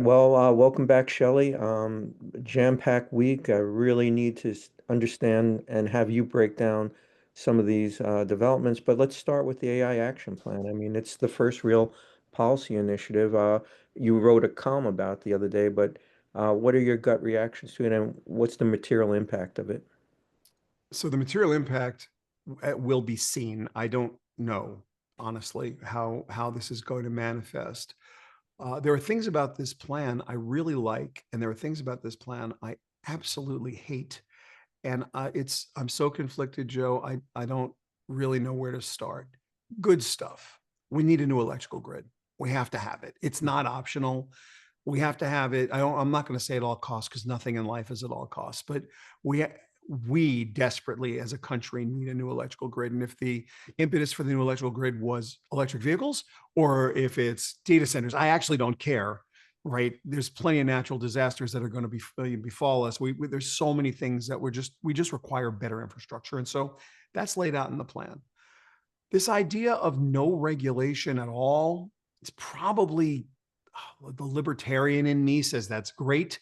Well, welcome back, Shelly. Jam-packed week. I really need to understand and have you break down some of these developments. But let's start with the AI action plan. I mean, it's the first real policy initiative. You wrote a column about the other day, but what are your gut reactions to it, and what's the material impact of it? So the material impact will be seen. I don't know, honestly, how this is going to manifest. There are things about this plan I really like, and there are things about this plan I absolutely hate. And I'm so conflicted, Joe. I don't really know where to start. Good stuff. We need a new electrical grid. We have to have it. It's not optional. We have to have it. I'm not going to say at all costs because nothing in life is at all costs, but we we desperately as a country need a new electrical grid. And if the impetus for the new electrical grid was electric vehicles or if it's data centers, I actually don't care. Right? There's plenty of natural disasters that are going to befall us. There's so many things that we just require better infrastructure, and so that's laid out in the plan. This idea of no regulation at all, it's probably the libertarian in me says that's great.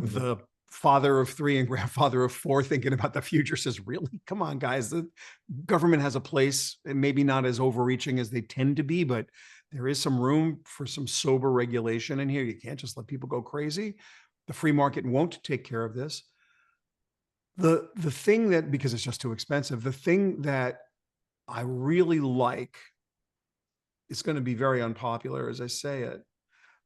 Mhm. The father of three and grandfather of four thinking about the future says, really? Come on, guys. The government has a place, and maybe not as overreaching as they tend to be, but there is some room for some sober regulation in here. You can't just let people go crazy. The free market won't take care of this. The thing that, because it's just too expensive, the thing that I really like, it's going to be very unpopular as I say it.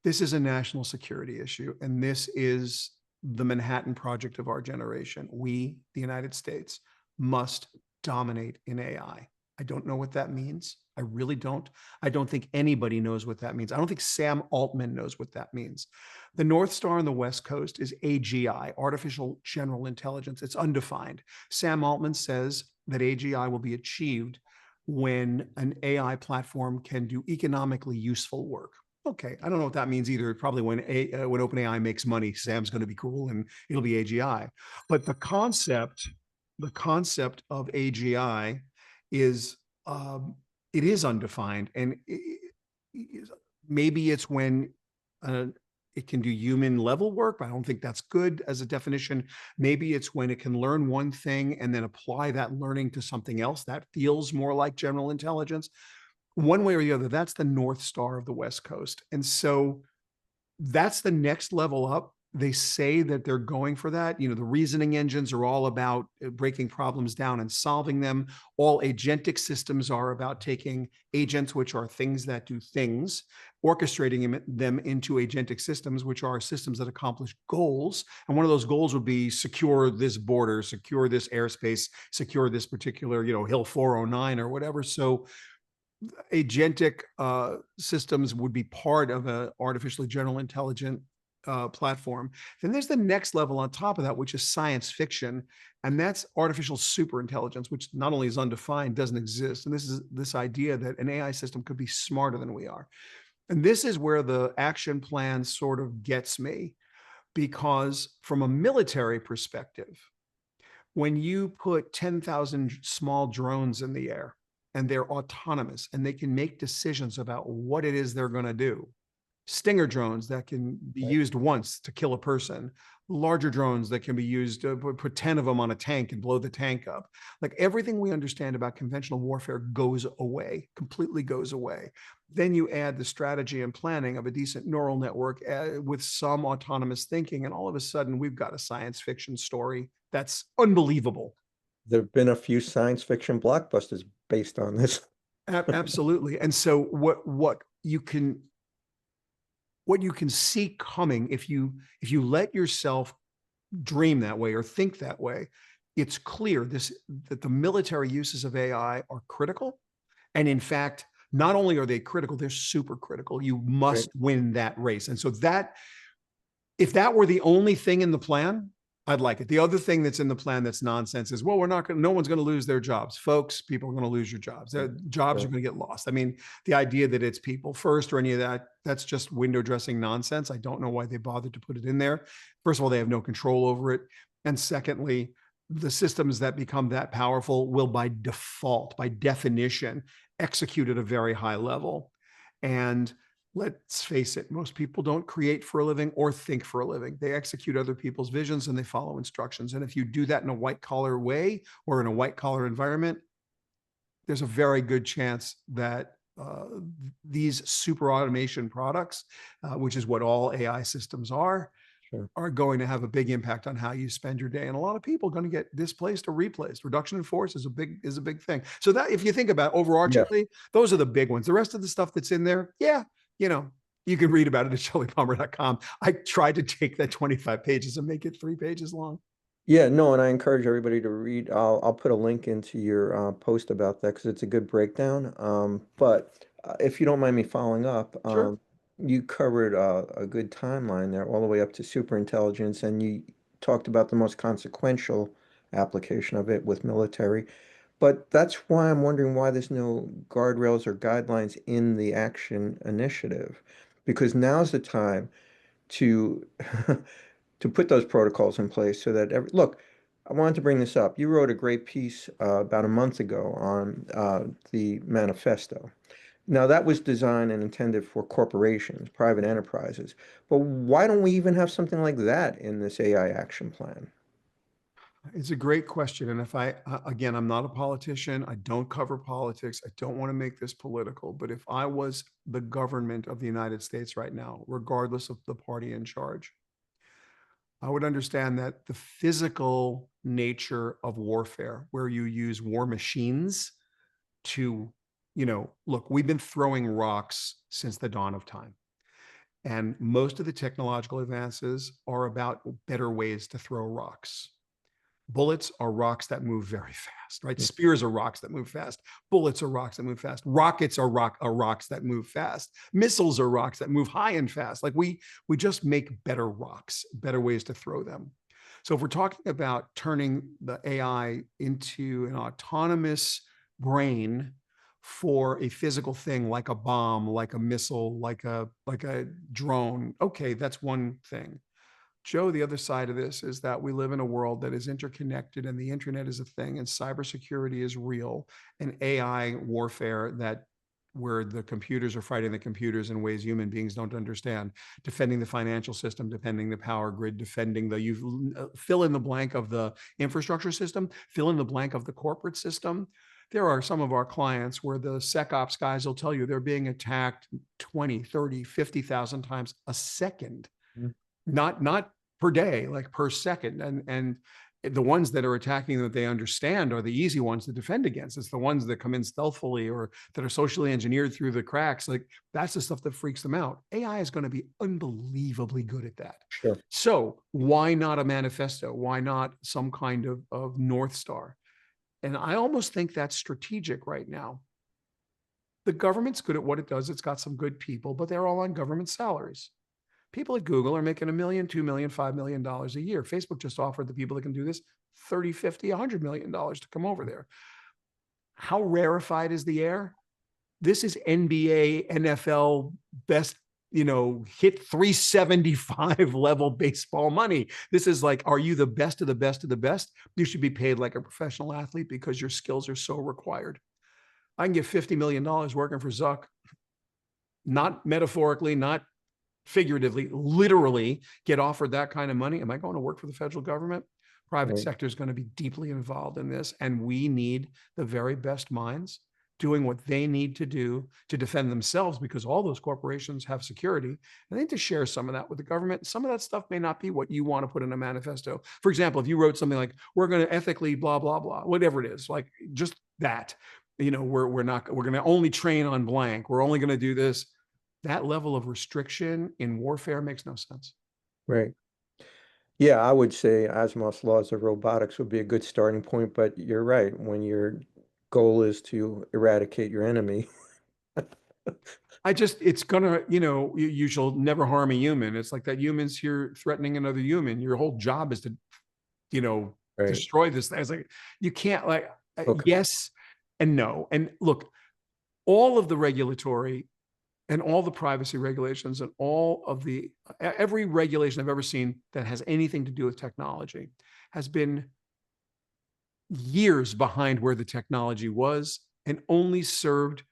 This is a national security issue, and this is the Manhattan Project of our generation. We, the United States, must dominate in AI. I don't know what that means. I really don't. I don't think anybody knows what that means. I don't think Sam Altman knows what that means. The North Star on the West Coast is AGI, artificial general intelligence. It's undefined. Sam Altman says that AGI will be achieved when an AI platform can do economically useful work. Okay, I don't know what that means either. Probably when OpenAI makes money, Sam's going to be cool and it'll be AGI. But the concept of AGI is it is undefined, and maybe it's when uh, it can do human level work, but I don't think that's good as a definition. Maybe it's when it can learn one thing and then apply that learning to something else that feels more like general intelligence. One way or the other, that's the North Star of the West Coast. And so that's the next level up. They say that they're going for that. You know, the reasoning engines are all about breaking problems down and solving them. All agentic systems are about taking agents, which are things that do things, orchestrating them into agentic systems, which are systems that accomplish goals. And one of those goals would be secure this border, secure this airspace, secure this particular, Hill 409 or whatever. So agentic systems would be part of an artificially general intelligent platform. Then there's the next level on top of that, which is science fiction, and that's artificial superintelligence, which not only is undefined, doesn't exist. And this is this idea that an AI system could be smarter than we are. And this is where the action plan sort of gets me, because from a military perspective, when you put 10,000 small drones in the air and they're autonomous and they can make decisions about what it is they're going to do, Stinger drones that can be Right. used once to kill a person, larger drones that can be used to put 10 of them on a tank and blow the tank up. Like everything we understand about conventional warfare goes away, completely goes away. Then you add the strategy and planning of a decent neural network with some autonomous thinking, and all of a sudden we've got a science fiction story that's unbelievable. There have been a few science fiction blockbusters based on this. Absolutely. And so what you can see coming if you let yourself dream that way or think that way, it's clear that the military uses of AI are critical. And in fact, not only are they critical, they're super critical. You Right. must win that race. And so that if that were the only thing in the plan, I'd like it. The other thing that's in the plan that's nonsense is, well, we're not going to, no one's going to lose their jobs. Folks, people are going to lose your jobs. Their jobs are Right. going to get lost. I mean, the idea that it's people first or any of that, that's just window dressing nonsense. I don't know why they bothered to put it in there. First of all, they have no control over it. And secondly, the systems that become that powerful will by default, by definition, execute at a very high level. And let's face it, most people don't create for a living or think for a living. They execute other people's visions and they follow instructions. And if you do that in a white collar way or in a white collar environment, there's a very good chance that these super automation products, which is what all AI systems Sure. are going to have a big impact on how you spend your day. And a lot of people are going to get displaced or replaced. Reduction in force is a big thing. So that if you think about Yeah. overarchingly, those are the big ones. The rest of the stuff that's in there, yeah, you know, you can read about it at shellypalmer.com. I tried to take that 25 pages and make it 3 pages long. Yeah, no, and I encourage everybody to read. I'll put a link into your post about that because it's a good breakdown. But if you don't mind me following up, Sure. you covered a good timeline there, all the way up to superintelligence, and you talked about the most consequential application of it with military. But that's why I'm wondering why there's no guardrails or guidelines in the action initiative, because now's the time to to put those protocols in place so that look, I wanted to bring this up. You wrote a great piece about a month ago on the manifesto. Now, that was designed and intended for corporations, private enterprises. But why don't we even have something like that in this AI action plan? It's a great question. And if I, again, I'm not a politician, I don't cover politics, I don't want to make this political, but if I was the government of the United States right now, regardless of the party in charge, I would understand that the physical nature of warfare, where you use war machines to, look, we've been throwing rocks since the dawn of time. And most of the technological advances are about better ways to throw rocks. Bullets are rocks that move very fast, right? Mm. Spears are rocks that move fast. Bullets are rocks that move fast. Rockets are rocks that move fast. Missiles are rocks that move high and fast. Like we just make better rocks, better ways to throw them. So if we're talking about turning the AI into an autonomous brain for a physical thing like a bomb, like a missile, like a drone, okay, that's one thing. Joe, the other side of this is that we live in a world that is interconnected and the internet is a thing and cybersecurity is real and AI warfare that where the computers are fighting the computers in ways human beings don't understand, defending the financial system, defending the power grid, defending the, you fill in the blank of the infrastructure system, fill in the blank of the corporate system. There are some of our clients where the SecOps guys will tell you they're being attacked 20, 30, 50,000 times a second, Mm. not per day, like per second. And the ones that are attacking that they understand are the easy ones to defend against. It's the ones that come in stealthily or that are socially engineered through the cracks. Like that's the stuff that freaks them out. AI is going to be unbelievably good at that. Sure. So why not a manifesto? Why not some kind of North Star? And I almost think that's strategic right now. The government's good at what it does. It's got some good people, but they're all on government salaries. People at Google are making $1 million, $2 million, $5 million a year. Facebook just offered the people that can do this 30, 50, $100 million to come over there. How rarefied is the air? This is NBA, NFL, best, hit 375 level baseball money. This is like, are you the best of the best of the best? You should be paid like a professional athlete because your skills are so required. I can get $50 million working for Zuck, not metaphorically, not figuratively, literally get offered that kind of money. Am I going to work for the federal government? Private Right. sector is going to be deeply involved in this. And we need the very best minds doing what they need to do to defend themselves because all those corporations have security. I need to share some of that with the government. Some of that stuff may not be what you want to put in a manifesto. For example, if you wrote something like, we're going to ethically blah, blah, blah, whatever it is, like just that, we're going to only train on blank. We're only going to do this. That level of restriction in warfare makes no sense. Right. Yeah, I would say Asimov's laws of robotics would be a good starting point, but you're right. When your goal is to eradicate your enemy. It's gonna, you shall never harm a human. It's like that human's here threatening another human. Your whole job is to, you know, Right. destroy this thing. It's like, you can't like, Okay. yes and no. And look, all of the regulatory and all the privacy regulations and all of the, every regulation I've ever seen that has anything to do with technology has been years behind where the technology was and only served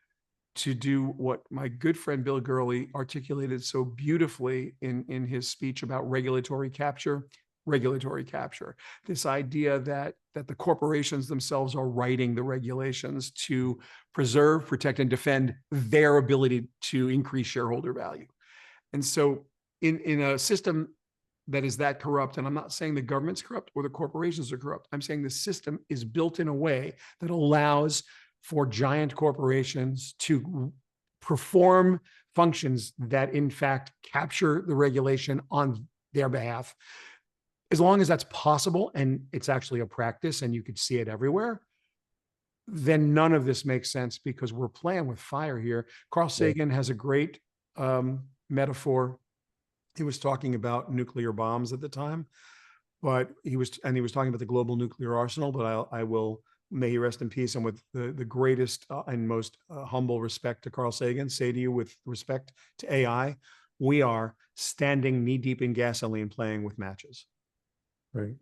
to do what my good friend Bill Gurley articulated so beautifully in his speech about regulatory capture. Regulatory capture, this idea that the corporations themselves are writing the regulations to preserve, protect, and defend their ability to increase shareholder value. And so in a system that is that corrupt, and I'm not saying the government's corrupt or the corporations are corrupt, I'm saying the system is built in a way that allows for giant corporations to perform functions that in fact capture the regulation on their behalf. As long as that's possible and it's actually a practice and you could see it everywhere, then none of this makes sense because we're playing with fire here. Carl Yeah. Sagan has a great metaphor. He was talking about nuclear bombs at the time, but he was talking about the global nuclear arsenal. But I will, may he rest in peace, and with the greatest and most humble respect to Carl Sagan, say to you with respect to AI, we are standing knee deep in gasoline playing with matches. Right.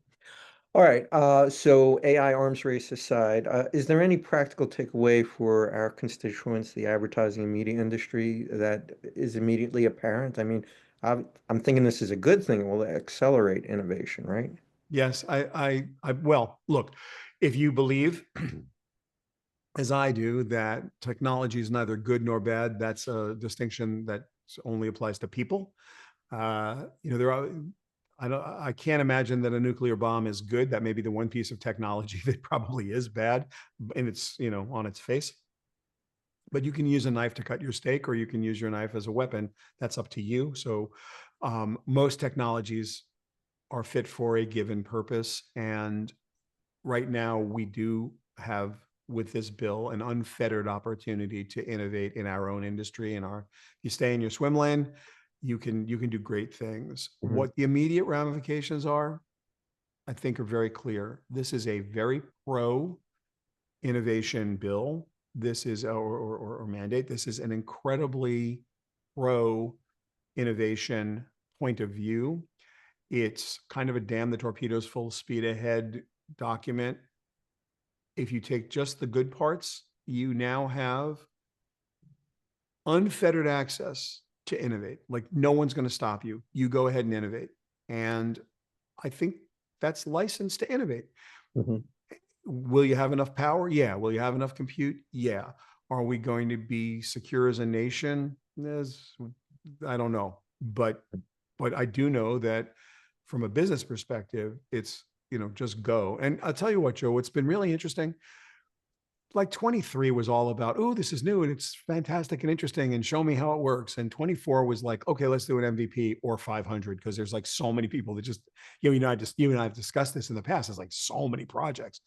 All right. So AI arms race aside, is there any practical takeaway for our constituents, the advertising and media industry, that is immediately apparent? I mean, I'm thinking this is a good thing. It will accelerate innovation, right? Yes, well, look, if you believe, as I do, that technology is neither good nor bad, that's a distinction that only applies to people. There are, I can't imagine that a nuclear bomb is good. That may be the one piece of technology that probably is bad, and it's, on its face. But you can use a knife to cut your steak, or you can use your knife as a weapon. That's up to you. So, most technologies are fit for a given purpose. And right now, we do have, with this bill, an unfettered opportunity to innovate in our own industry. And you stay in your swim lane, you can do great things. Mhm. What the immediate ramifications are, I think, are very clear. This is a very pro innovation bill. This is or mandate. This is an incredibly pro innovation point of view. It's kind of a damn the torpedoes full speed ahead document. If you take just the good parts, you now have unfettered access to innovate. Like, no one's going to stop you. You go ahead and innovate. And I think that's license to innovate. Mhm. Will you have enough power? Yeah. Will you have enough compute? Yeah. Are we going to be secure as a nation? I don't know. But I do know that from a business perspective, it's, just go. And I'll tell you what, Joe, it's been really interesting. Like 23 was all about, oh, this is new and it's fantastic and interesting and show me how it works. And 24 was like, okay, let's do an MVP or 500, because there's like so many people that just, you and I have discussed this in the past. There's like so many projects.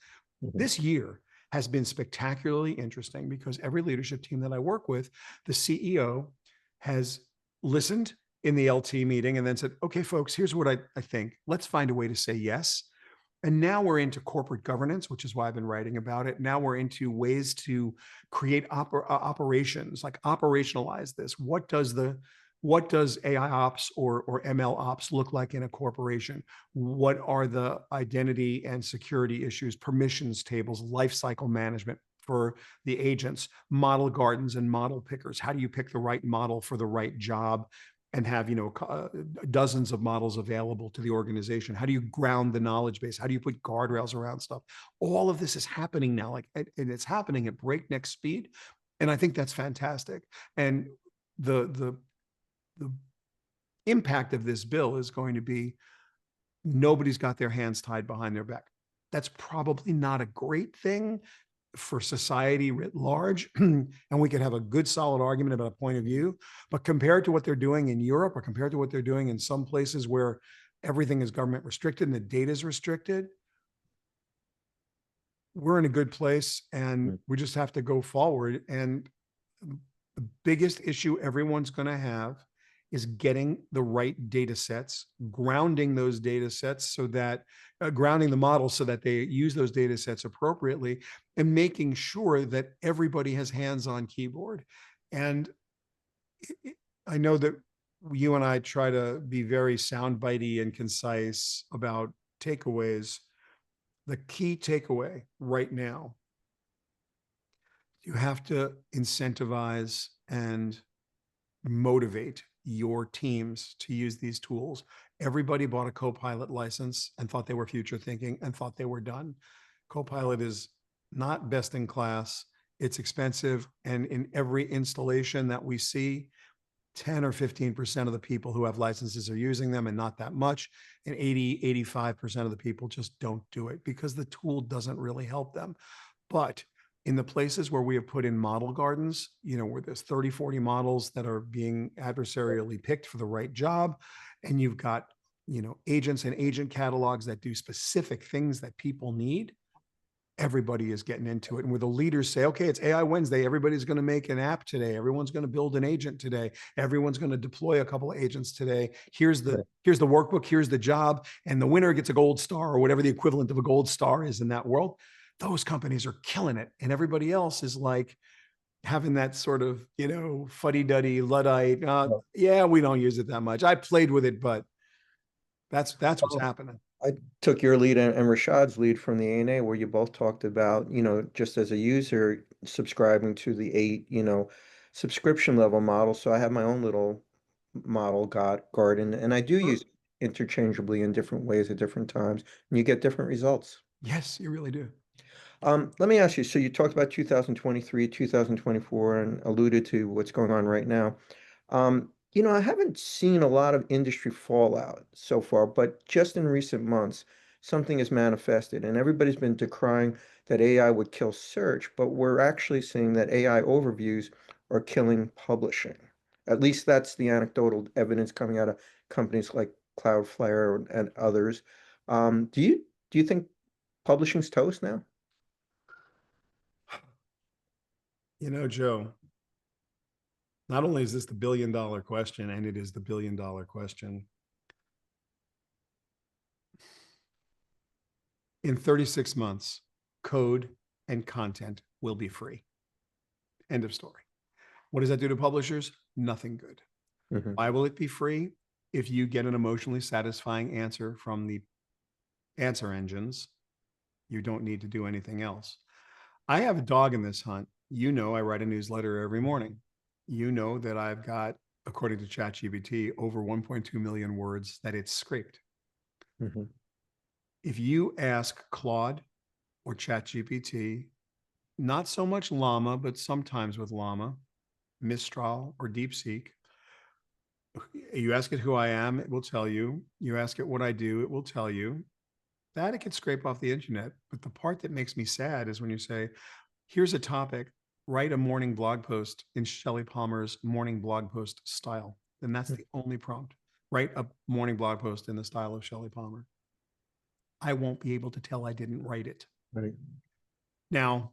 Mhm. This year has been spectacularly interesting because every leadership team that I work with, the CEO has listened in the LT meeting and then said, okay, folks, here's what I think. Let's find a way to say yes. And now we're into corporate governance, which is why I've been writing about it. Now we're into ways to create operations, like operationalize this. What does AI ops or ML ops look like in a corporation? What are the identity and security issues, permissions tables, lifecycle management for the agents, model gardens and model pickers? How do you pick the right model for the right job and have, dozens of models available to the organization? How do you ground the knowledge base? How do you put guardrails around stuff? All of this is happening now, and it's happening at breakneck speed. And I think that's fantastic. And the impact of this bill is going to be nobody's got their hands tied behind their back. That's probably not a great thing for society writ large. And we could have a good, solid argument about a point of view. But compared to what they're doing in Europe, or compared to what they're doing in some places where everything is government restricted and the data is restricted, we're in a good place and Mhm. we just have to go forward. And the biggest issue everyone's going to have is getting the right data sets, grounding those data sets so that grounding the models so that they use those data sets appropriately, and making sure that everybody has hands on keyboard. And I know that you and I try to be very soundbitey and concise about takeaways. The key takeaway right now You have to incentivize and motivate your teams to use these tools. Everybody bought a Copilot license and thought they were future thinking and thought they were done. Copilot is not best in class. It's expensive. And in every installation that we see, 10 or 15% of the people who have licenses are using them and not that much. And 85% of the people just don't do it because the tool doesn't really help them. But in the places where we have put in model gardens, where there's 30, 40 models that are being adversarially picked for the right job, and you've got, agents and agent catalogs that do specific things that people need, everybody is getting into it. And where the leaders say, okay, it's AI Wednesday, everybody's going to make an app today, everyone's going to build an agent today, everyone's going to deploy a couple of agents today. Here's the workbook, here's the job, and the winner gets a gold star or whatever the equivalent of a gold star is in that world. Those companies are killing it. And everybody else is like having that sort of, fuddy-duddy, Luddite. Yeah, we don't use it that much. I played with it, but that's what's happening. I took your lead and Rashad's lead from the ANA, where you both talked about, just as a user subscribing to the 8, subscription level model. So I have my own little model garden, and I do use it interchangeably in different ways at different times, and you get different results. Yes, you really do. Let me ask you, so you talked about 2023, 2024, and alluded to what's going on right now. I haven't seen a lot of industry fallout so far, but just in recent months, something has manifested, and everybody's been decrying that AI would kill search, but we're actually seeing that AI overviews are killing publishing. At least that's the anecdotal evidence coming out of companies like Cloudflare and others. Do you think publishing's toast now? Joe, not only is this the billion-dollar question, and it is the billion-dollar question, in 36 months, code and content will be free. End of story. What does that do to publishers? Nothing good. Mhm. Why will it be free? If you get an emotionally satisfying answer from the answer engines, you don't need to do anything else. I have a dog in this hunt. I write a newsletter every morning. That I've got, according to ChatGPT, over 1.2 million words that it's scraped. Mhm. If you ask Claude or ChatGPT, not so much Llama, but sometimes with Llama, Mistral, or DeepSeek, you ask it who I am, it will tell you. You ask it what I do, it will tell you. That it can scrape off the internet. But the part that makes me sad is when you say, here's a topic, write a morning blog post in Shelly Palmer's morning blog post style. And that's the only prompt. Write a morning blog post in the style of Shelly Palmer. I won't be able to tell I didn't write it. Right. Now,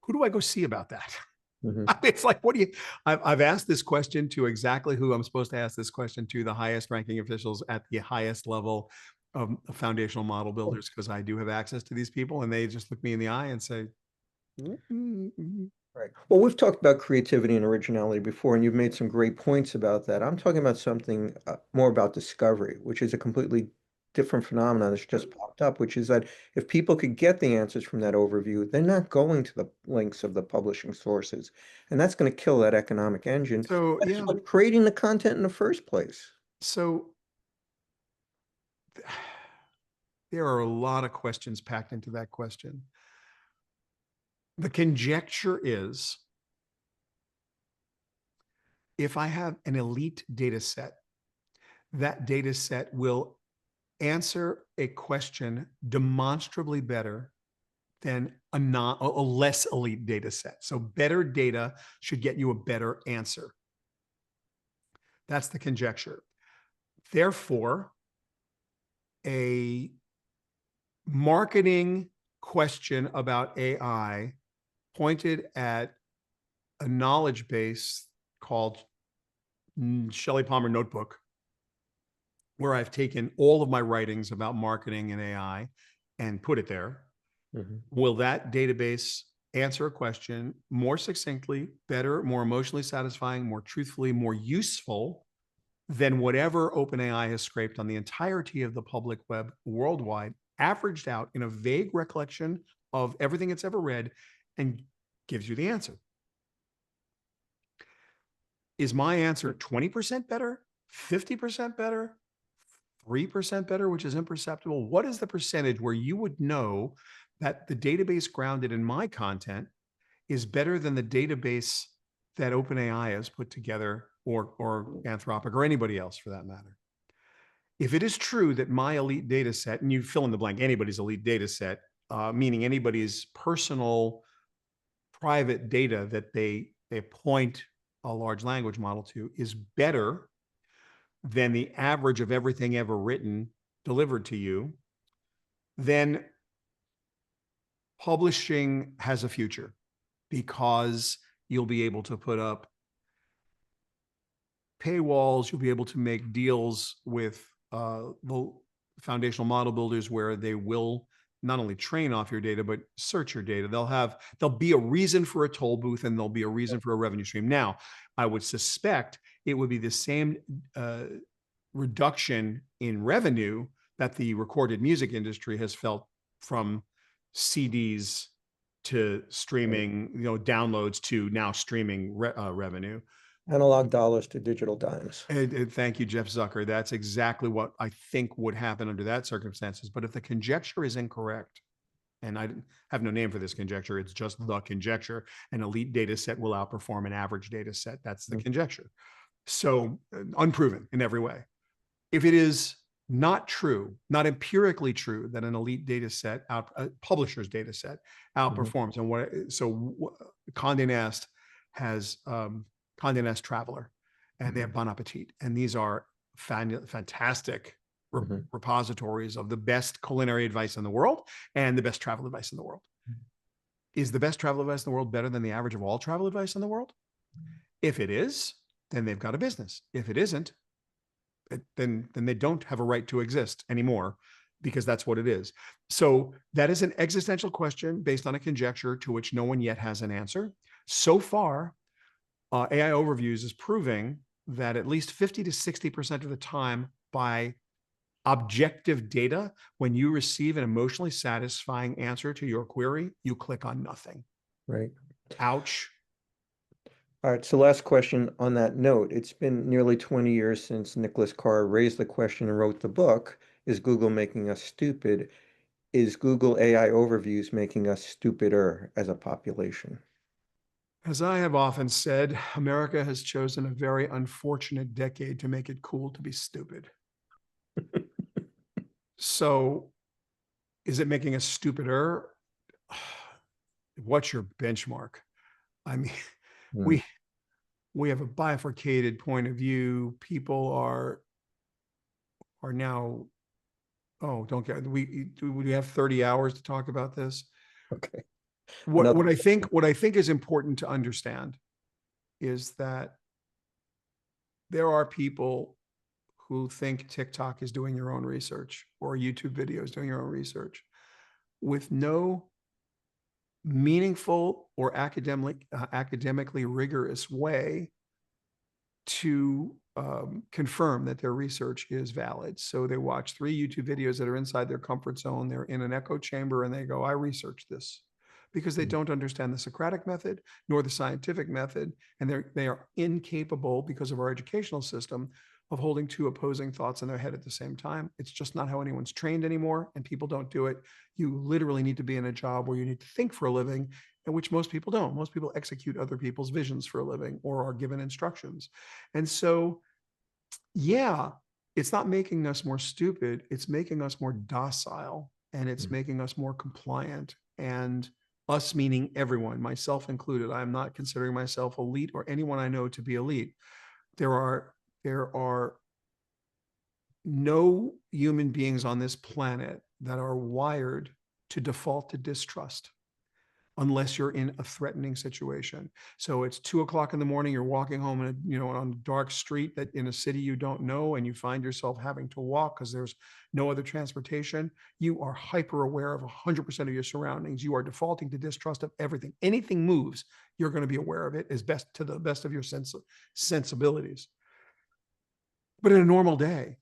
who do I go see about that? Mhm. It's like, what do you, I've asked this question to exactly who I'm supposed to ask this question to, the highest ranking officials at the highest level of foundational model builders, because I do have access to these people, and they just look me in the eye and say, Right. Well, we've talked about creativity and originality before, and you've made some great points about that. I'm talking about something more about discovery, which is a completely different phenomenon that's just popped up, which is that if people could get the answers from that overview, they're not going to the links of the publishing sources. And that's going to kill that economic engine. so That's yeah, what creating the content in the first place. so there are a lot of questions packed into that question. The conjecture is, if I have an elite data set, that data set will answer a question demonstrably better than a less elite data set. So better data should get you a better answer. That's the conjecture. Therefore, a marketing question about AI pointed at a knowledge base called Shelly Palmer Notebook, where I've taken all of my writings about marketing and AI and put it there. Mhm. Will that database answer a question more succinctly, better, more emotionally satisfying, more truthfully, more useful than whatever OpenAI has scraped on the entirety of the public web worldwide, averaged out in a vague recollection of everything it's ever read, and gives you the answer. Is my answer 20% better, 50% better, 3% better, which is imperceptible? What is the percentage where you would know that the database grounded in my content is better than the database that OpenAI has put together, or Anthropic, or anybody else for that matter? If it is true that my elite data set, and you fill in the blank, anybody's elite data set, meaning anybody's personal private data that they point a large language model to, is better than the average of everything ever written delivered to you, then publishing has a future, because you'll be able to put up paywalls, you'll be able to make deals with the foundational model builders where they will not only train off your data, but search your data. There'll be a reason for a toll booth, and there'll be a reason for a revenue stream. Now, I would suspect it would be the same reduction in revenue that the recorded music industry has felt from CDs to streaming, downloads to now streaming revenue. Analog dollars to digital dimes. And thank you, Jeff Zucker. That's exactly what I think would happen under that circumstances. But if the conjecture is incorrect, and I have no name for this conjecture, it's just the conjecture, an elite data set will outperform an average data set. That's the conjecture. So unproven in every way. If it is not true, not empirically true, that an elite data set, publisher's data set, outperforms. And Condé Nast has Condé Nast Traveler, and they have Bon Appetit, and these are fantastic repositories of the best culinary advice in the world and the best travel advice in the world. Is the best travel advice in the world better than the average of all travel advice in the world? If it is, then they've got a business. If it isn't, then they don't have a right to exist anymore, because that's what it is. So that is an existential question based on a conjecture to which no one yet has an answer. So far, AI Overviews is proving that at least 50 to 60% of the time, by objective data, when you receive an emotionally satisfying answer to your query, you click on nothing. Right. Ouch. All right, so last question on that note. It's been nearly 20 years since Nicholas Carr raised the question and wrote the book, Is Google Making Us Stupid? Is Google AI Overviews making us stupider as a population? As I have often said, America has chosen a very unfortunate decade to make it cool to be stupid. So is it making us stupider? What's your benchmark? I mean, we have a bifurcated point of view. People are now, don't get, we have 30 hours to talk about this. Okay. What I think is important to understand is that there are people who think TikTok is doing your own research, or YouTube videos doing your own research, with no meaningful or academically rigorous way to confirm that their research is valid. So they watch 3 YouTube videos that are inside their comfort zone. They're in an echo chamber, and they go, I researched this, because they don't understand the Socratic method nor the scientific method. And they are incapable, because of our educational system, of holding 2 opposing thoughts in their head at the same time. It's just not how anyone's trained anymore, and people don't do it. You literally need to be in a job where you need to think for a living, and which most people don't. Most people execute other people's visions for a living, or are given instructions. And so, yeah, it's not making us more stupid. It's making us more docile, and it's making us more compliant. And us, meaning everyone, myself included. I'm not considering myself elite, or anyone I know to be elite. There are no human beings on this planet that are wired to default to distrust, unless you're in a threatening situation. So it's 2:00 in the morning, you're walking home on a dark street that in a city you don't know, and you find yourself having to walk because there's no other transportation. You are hyper aware of 100% of your surroundings. You are defaulting to distrust of everything. Anything moves, you're going to be aware of it to the best of your sensibilities. But in a normal day,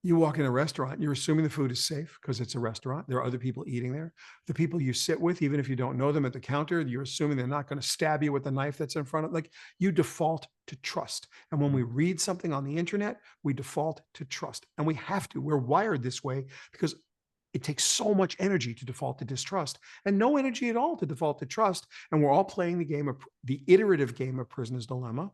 You walk in a restaurant, you're assuming the food is safe because it's a restaurant. There are other people eating there. The people you sit with, even if you don't know them at the counter, you're assuming they're not going to stab you with the knife that's in front of, like, you default to trust. And when we read something on the internet, we default to trust. And we have to. We're wired this way because it takes so much energy to default to distrust and no energy at all to default to trust. And we're all playing the game of the iterative game of prisoner's dilemma,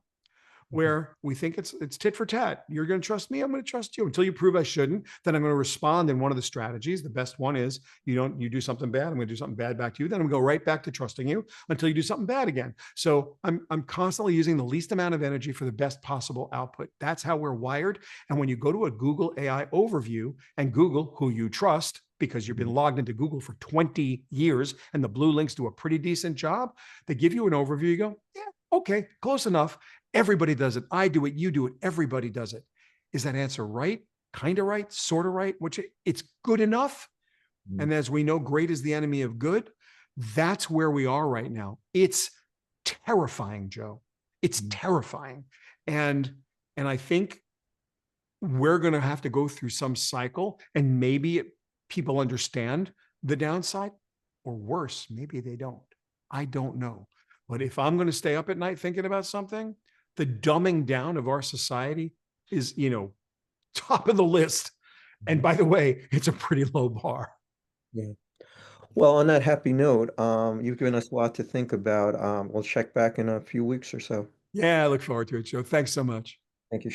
Mhm. where we think it's tit for tat. You're going to trust me, I'm going to trust you until you prove I shouldn't. Then I'm going to respond in one of the strategies. The best one is you do something bad, I'm going to do something bad back to you. Then I'm going to go right back to trusting you until you do something bad again. So I'm constantly using the least amount of energy for the best possible output. That's how we're wired. And when you go to a Google AI overview and Google who you trust, because you've been logged into Google for 20 years and the blue links do a pretty decent job, they give you an overview. You go, yeah, okay, close enough. Everybody does it. I do it. You do it. Everybody does it. Is that answer right? Kind of right? Sort of right? Which it's good enough. Mhm. And as we know, great is the enemy of good. That's where we are right now. It's terrifying, Joe. It's Mhm. terrifying. And and I think we're going to have to go through some cycle and people understand the downside, or worse, maybe they don't. I don't know. But if I'm going to stay up at night thinking about something, the dumbing down of our society is, top of the list. And Mhm. by the way, it's a pretty low bar. Yeah. Well, on that happy note, you've given us a lot to think about. We'll check back in a few weeks or so. Yeah, I look forward to it, Joe. Thanks so much. Thank you.